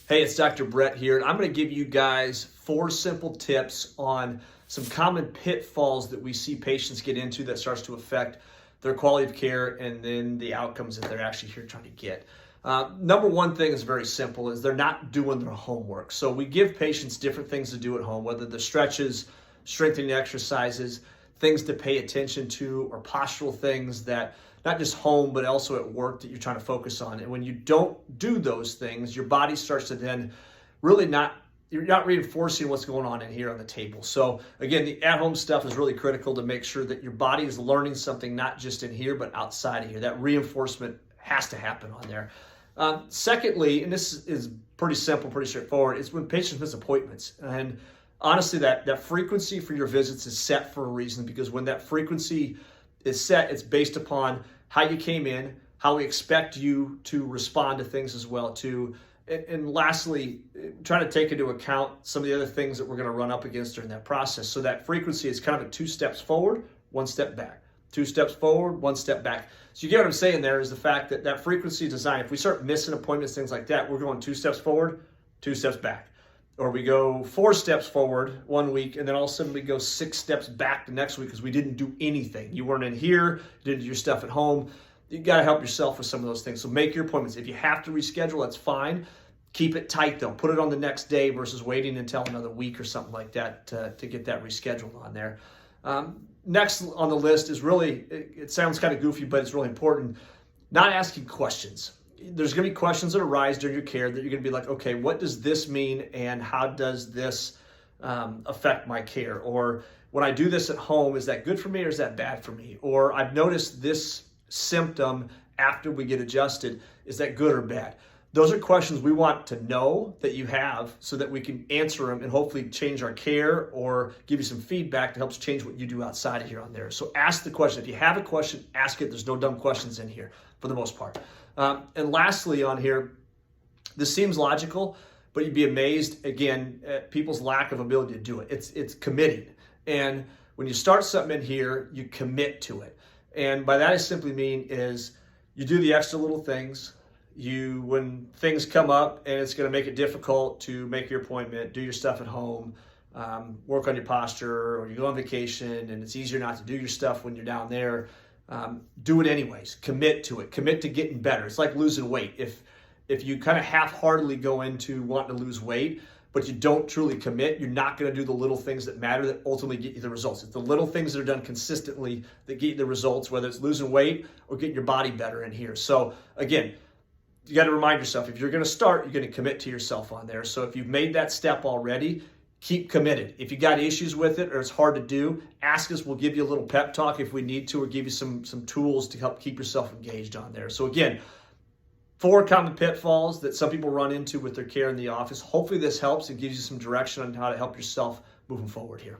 Hey, it's Dr. Brett here, and I'm going to give you guys 4 simple tips on some common pitfalls that we see patients get into that starts to affect their quality of care and then the outcomes that they're actually here trying to get. Number one thing is very simple, is they're not doing their homework. So we give patients different things to do at home, whether they're stretches, strengthening exercises, things to pay attention to, or postural things that not just home, but also at work that you're trying to focus on. And when you don't do those things, your body starts to then really you're not reinforcing what's going on in here on the table. So again, the at-home stuff is really critical to make sure that your body is learning something, not just in here, but outside of here. That reinforcement has to happen on there. Secondly, and this is pretty simple, pretty straightforward, is when patients miss appointments. And honestly, that frequency for your visits is set for a reason, because when that frequency is set, it's based upon how you came in, how we expect you to respond to things as well too. And lastly, try to take into account some of the other things that we're going to run up against during that process. So that frequency is kind of a 2 steps forward, 1 step back. 2 steps forward, 1 step back. So you get what I'm saying there is the fact that that frequency design, if we start missing appointments, things like that, we're going 2 steps forward, 2 steps back. Or we go 4 steps forward one week, and then all of a sudden we go 6 steps back the next week because we didn't do anything. You weren't in here, you didn't do your stuff at home. You got to help yourself with some of those things. So make your appointments. If you have to reschedule, that's fine. Keep it tight though. Put it on the next day versus waiting until another week or something like that to get that rescheduled on there. Next on the list is really, it sounds kind of goofy, but it's really important, not asking questions. There's going to be questions that arise during your care that you're going to be like, okay, what does this mean and how does this affect my care? Or when I do this at home, is that good for me or is that bad for me? Or I've noticed this symptom after we get adjusted, is that good or bad? Those are questions we want to know that you have so that we can answer them and hopefully change our care or give you some feedback to help change what you do outside of here on there. So ask the question. If you have a question, ask it. There's no dumb questions in here for the most part. And lastly on here, this seems logical, but you'd be amazed again at people's lack of ability to do it. It's committing. And when you start something in here, you commit to it. And by that I simply mean is you do the extra little things. When things come up and it's going to make it difficult to make your appointment, do your stuff at home, work on your posture, or you go on vacation and it's easier not to do your stuff when you're down there, do it anyways. Commit to it. Commit to getting better. It's like losing weight. If you kind of half-heartedly go into wanting to lose weight, but you don't truly commit, you're not going to do the little things that matter that ultimately get you the results. It's the little things that are done consistently that get you the results, whether it's losing weight or getting your body better in here. So again, you got to remind yourself, if you're going to start, you're going to commit to yourself on there. So if you've made that step already, keep committed. If you got issues with it or it's hard to do, ask us. We'll give you a little pep talk if we need to, or give you some tools to help keep yourself engaged on there. So again, 4 common pitfalls that some people run into with their care in the office. Hopefully this helps and gives you some direction on how to help yourself moving forward here.